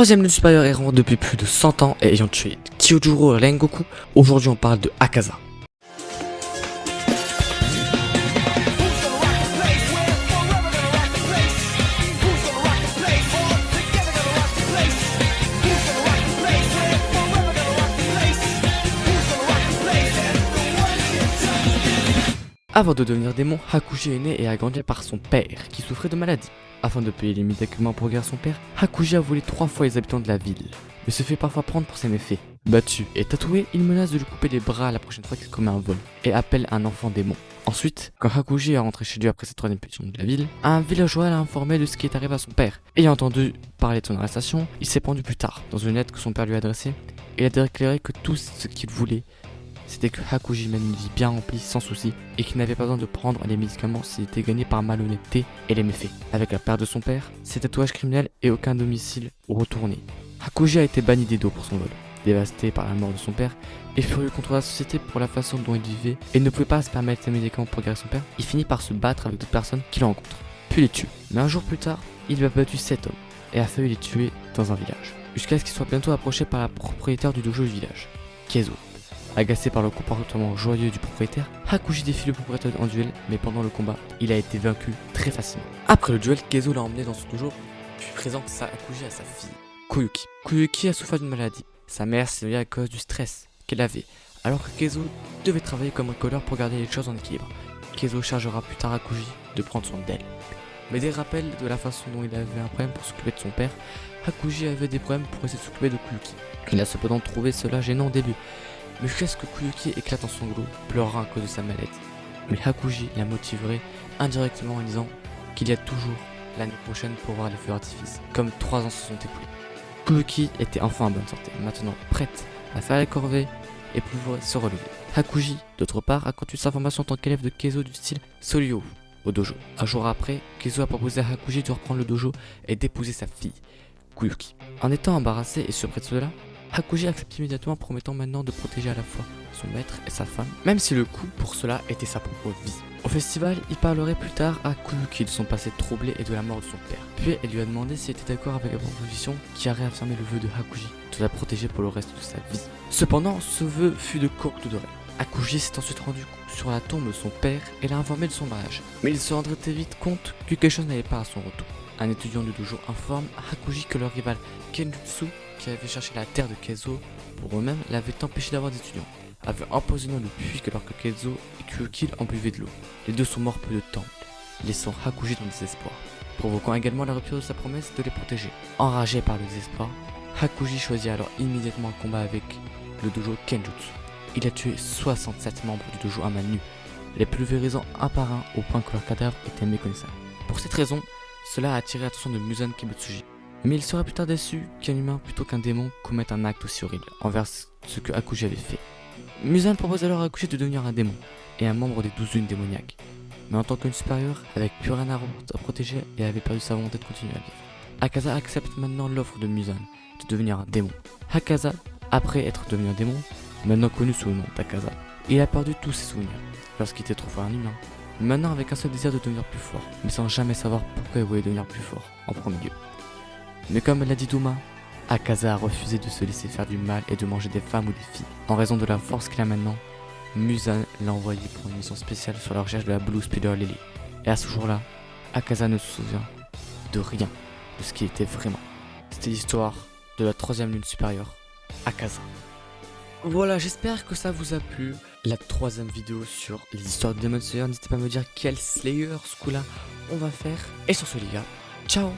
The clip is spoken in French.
troisième lune supérieure errant depuis plus de 100 ans et ayant tué Kyojuro et Rengoku, aujourd'hui on parle de Akaza. Avant de devenir démon, Hakuji est né et a grandi par son père, qui souffrait de maladie. Afin de payer les médicaments pour guérir son père, Hakuji a volé 3 fois les habitants de la ville, mais se fait parfois prendre pour ses méfaits. Battu et tatoué, il menace de lui couper les bras la prochaine fois qu'il commet un vol, et appelle un enfant démon. Ensuite, quand Hakuji est rentré chez lui après sa 3e punition de la ville, un villageois l'a informé de ce qui est arrivé à son père. Ayant entendu parler de son arrestation, il s'est pendu plus tard. Dans une lettre que son père lui a adressée, il a déclaré que tout ce qu'il voulait, c'était que Hakuji mène une vie bien remplie, sans souci, et qu'il n'avait pas besoin de prendre les médicaments s'il était gagné par malhonnêteté et les méfaits. Avec la perte de son père, ses tatouages criminels et aucun domicile retourné, Hakuji a été banni d'Edo pour son vol. Dévasté par la mort de son père et furieux contre la société pour la façon dont il vivait et ne pouvait pas se permettre ses médicaments pour guérir son père, il finit par se battre avec d'autres personnes qu'il rencontre, puis les tue. Mais un jour plus tard, il a battu 7 hommes et a failli les tuer dans un village, jusqu'à ce qu'il soit bientôt approché par la propriétaire du dojo du village, Keizo. Agacé par le comportement joyeux du propriétaire, Hakuji défie le propriétaire en duel, mais pendant le combat, il a été vaincu très facilement. Après le duel, Keizo l'a emmené dans son dojo, puis présente Hakuji à sa fille, Koyuki. Koyuki a souffert d'une maladie. Sa mère s'est liée à cause du stress qu'elle avait, alors que Keizo devait travailler comme bricoleur pour garder les choses en équilibre. Keizo chargera plus tard Hakuji de prendre soin d'elle. Mais des rappels de la façon dont il avait un problème pour s'occuper de son père, Hakuji avait des problèmes pour essayer de s'occuper de Koyuki. Il a cependant trouvé cela gênant au début, mais jusqu'à ce que Koyuki éclate en sanglots, pleurant à cause de sa maladie. Mais Hakuji la motiverait indirectement en disant qu'il y a toujours l'année prochaine pour voir les feux d'artifice, comme 3 ans se sont écoulés. Koyuki était enfin en bonne santé, maintenant prête à faire la corvée et pouvoir se relever. Hakuji, d'autre part, a continué sa formation en tant qu'élève de Keizo du style Soryu au dojo. Un jour après, Keizo a proposé à Hakuji de reprendre le dojo et d'épouser sa fille, Koyuki. En étant embarrassé et surpris de cela, Hakuji accepte immédiatement, promettant maintenant de protéger à la fois son maître et sa femme, même si le coût pour cela était sa propre vie. Au festival, il parlerait plus tard à Koyuki de son passé troublé et de la mort de son père. Puis elle lui a demandé s'il était d'accord avec la proposition qui a réaffirmé le vœu de Hakuji de la protéger pour le reste de sa vie. Cependant, ce vœu fut de courte durée. Hakuji s'est ensuite rendu sur la tombe de son père et l'a informé de son mariage. Mais il se rendrait très vite compte que quelque chose n'allait pas à son retour. Un étudiant du dojo informe à Hakuji que leur rival Kenjutsu, qui avait cherché la terre de Keizo pour eux-mêmes, l'avait empêché d'avoir d'étudiants, avait empoisonné le puits que alors que Keizo et Koyuki en buvaient de l'eau. Les deux sont morts peu de temps, laissant Hakuji dans le désespoir, provoquant également la rupture de sa promesse de les protéger. Enragé par le désespoir, Hakuji choisit alors immédiatement un combat avec le dojo Kenjutsu. Il a tué 67 membres du dojo à main nue, les pulvérisant un par un au point que leurs cadavres étaient méconnaissables. Pour cette raison, cela a attiré l'attention de Muzan Kibutsuji. Mais il sera plus tard déçu qu'un humain plutôt qu'un démon commette un acte aussi horrible envers ce que Hakuji avait fait. Muzan propose alors à Hakuji de devenir un démon et un membre des 12 lunes démoniaques. Mais en tant qu'une supérieure, avec plus rien à protéger et avait perdu sa volonté de continuer à vivre. Akaza accepte maintenant l'offre de Muzan de devenir un démon. Akaza, après être devenu un démon, maintenant connu sous le nom d'Akaza, il a perdu tous ses souvenirs lorsqu'il était trop fort un humain. Maintenant avec un seul désir de devenir plus fort, mais sans jamais savoir pourquoi il voulait devenir plus fort en premier lieu. Mais comme l'a dit Douma, Akaza a refusé de se laisser faire du mal et de manger des femmes ou des filles. En raison de la force qu'il a maintenant, Muzan l'a envoyé pour une mission spéciale sur la recherche de la Blue Spider Lily. Et à ce jour-là, Akaza ne se souvient de rien de ce qu'il était vraiment. C'était l'histoire de la 3e lune supérieure, Akaza. Voilà, j'espère que ça vous a plu. La 3e vidéo sur les histoires de Demon Slayer. N'hésitez pas à me dire quel Slayer ce coup-là on va faire. Et sur ce les gars, ciao.